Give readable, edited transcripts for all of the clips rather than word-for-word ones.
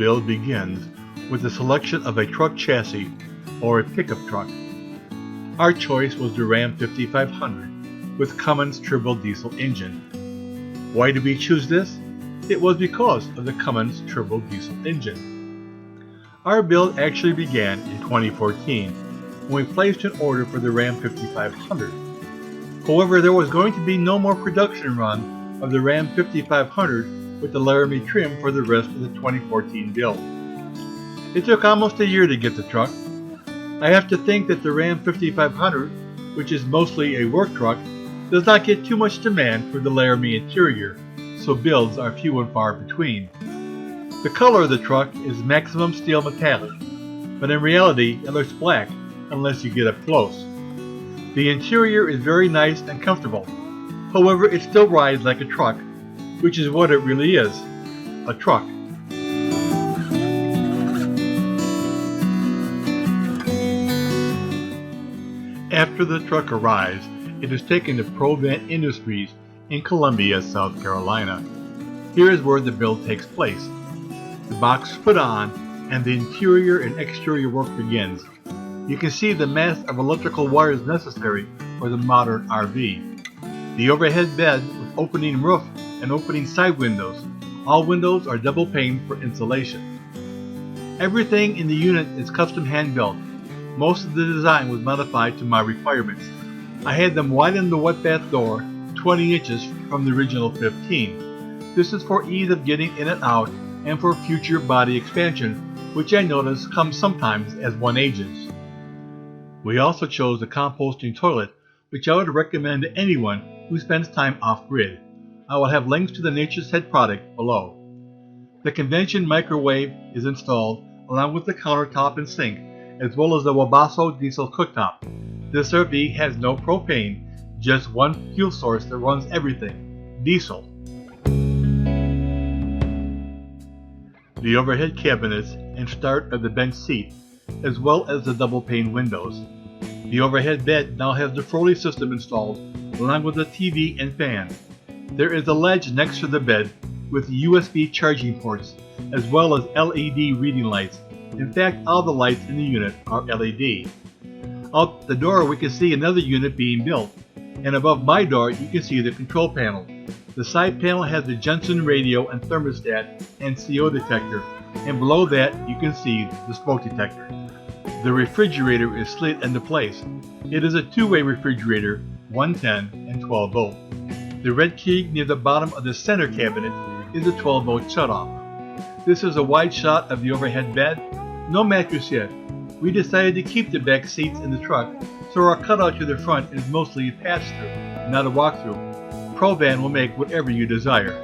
build begins with the selection of a truck chassis or a pickup truck. Our choice was the Ram 5500 with Cummins turbo diesel engine. Why did we choose this? It was because of the Cummins turbo diesel engine. Our build actually began in 2014 when we placed an order for the Ram 5500. However, there was going to be no more production run of the Ram 5500 with the Laramie trim for the rest of the 2014 build. It took almost a year to get the truck. I have to think that the Ram 5500, which is mostly a work truck, does not get too much demand for the Laramie interior, so builds are few and far between. The color of the truck is maximum steel metallic, but in reality it looks black unless you get up close. The interior is very nice and comfortable, however it still rides like a truck, which is what it really is, a truck. After the truck arrives, it is taken to Pro-Van Industries in Columbia, South Carolina. Here is where the build takes place. The box is put on and the interior and exterior work begins. You can see the mass of electrical wires necessary for the modern RV. The overhead bed with opening roof and opening side windows. All windows are double pane for insulation. Everything in the unit is custom hand built. Most of the design was modified to my requirements. I had them widen the wet bath door 20 inches from the original 15. This is for ease of getting in and out and for future body expansion, which I notice comes sometimes as one ages. We also chose the composting toilet, which I would recommend to anyone who spends time off-grid. I will have links to the Nature's Head product below. The convention microwave is installed along with the countertop and sink, as well as the Wabasso diesel cooktop. This RV has no propane, just one fuel source that runs everything, diesel. The overhead cabinets and start of the bench seat, as well as the double pane windows. The overhead bed now has the Froley system installed, along with the TV and fan. There is a ledge next to the bed with USB charging ports, as well as LED reading lights. In fact, all the lights in the unit are LED. Out the door we can see another unit being built, and above my door you can see the control panel. The side panel has the Jensen radio and thermostat and CO detector, and below that you can see the smoke detector. The refrigerator is slid into place. It is a two-way refrigerator, 110 and 12 volt. The red key near the bottom of the center cabinet is a 12 volt shutoff. This is a wide shot of the overhead bed. No mattress yet. We decided to keep the back seats in the truck, so our cutout to the front is mostly a pass-through, not a walk-through. Pro-Van will make whatever you desire.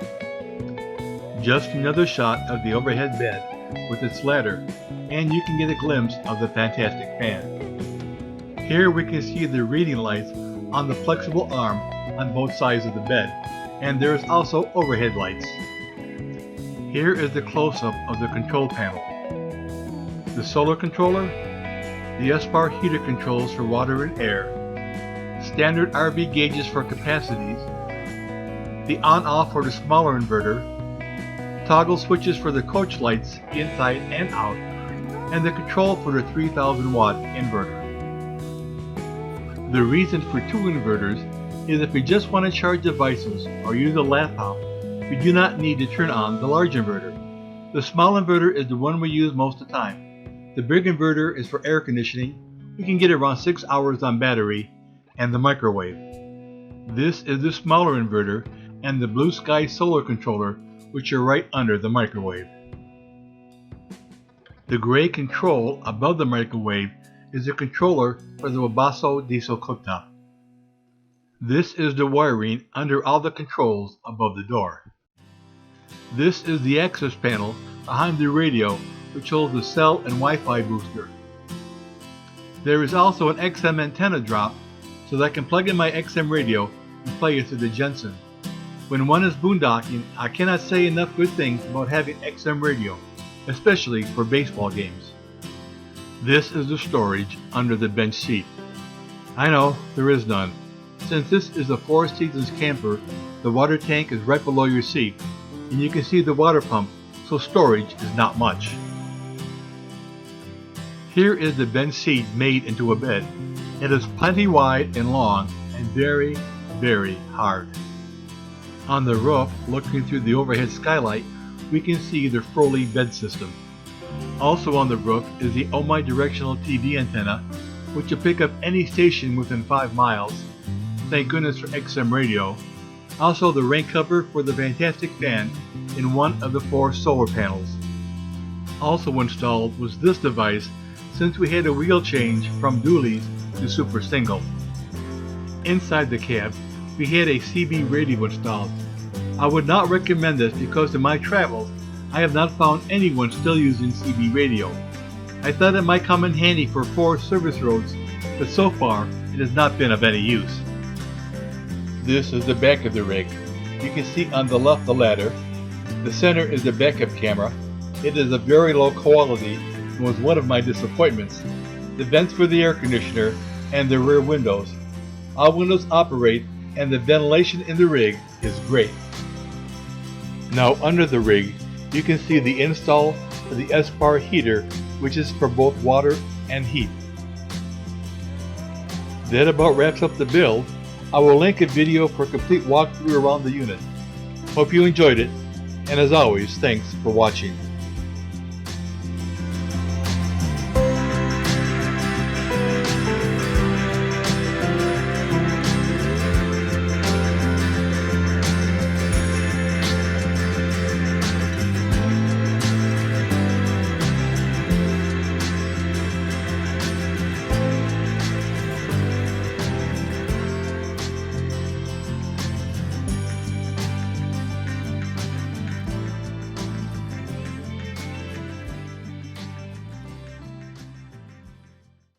Just another shot of the overhead bed with its ladder, and you can get a glimpse of the fantastic fan. Here we can see the reading lights on the flexible arm on both sides of the bed, and there is also overhead lights. Here is the close-up of the control panel. The solar controller, the SPAR heater controls for water and air, standard RV gauges for capacities, the on-off for the smaller inverter, toggle switches for the coach lights inside and out, and the control for the 3000 watt inverter. The reason for two inverters is if we just want to charge devices or use a laptop, we do not need to turn on the large inverter. The small inverter is the one we use most of the time. The big inverter is for air conditioning. We can get around 6 hours on battery, and the microwave. This is the smaller inverter and the Blue Sky solar controller, which are right under the microwave. The gray control above the microwave is the controller for the Wabasso diesel cooktop. This is the wiring under all the controls above the door. This is the access panel behind the radio, which holds the cell and Wi-Fi booster. There is also an XM antenna drop so that I can plug in my XM radio and play it through the Jensen. When one is boondocking, I cannot say enough good things about having XM radio, especially for baseball games. This is the storage under the bench seat. I know, there is none. Since this is a Four Seasons camper, the water tank is right below your seat, and you can see the water pump so storage is not much. Here is the bench seat made into a bed. It is plenty wide and long and very, very hard. On the roof, looking through the overhead skylight, we can see the Froley bed system. Also on the roof is the omnidirectional TV antenna, which will pick up any station within 5 miles. Thank goodness for XM radio. Also the rain cover for the fantastic fan in one of the 4 solar panels. Also installed was this device, since we had a wheel change from dualies to super single. Inside the cab, we had a CB radio installed. I would not recommend this because in my travels, I have not found anyone still using CB radio. I thought it might come in handy for 4 service roads, but so far it has not been of any use. This is the back of the rig. You can see on the left the ladder. The center is the backup camera. It is of very low quality and was one of my disappointments. The vents for the air conditioner and the rear windows. All windows operate and the ventilation in the rig is great. Now under the rig, you can see the install of the SPAR heater, which is for both water and heat. That about wraps up the build. I will link a video for a complete walkthrough around the unit. Hope you enjoyed it, and as always, thanks for watching.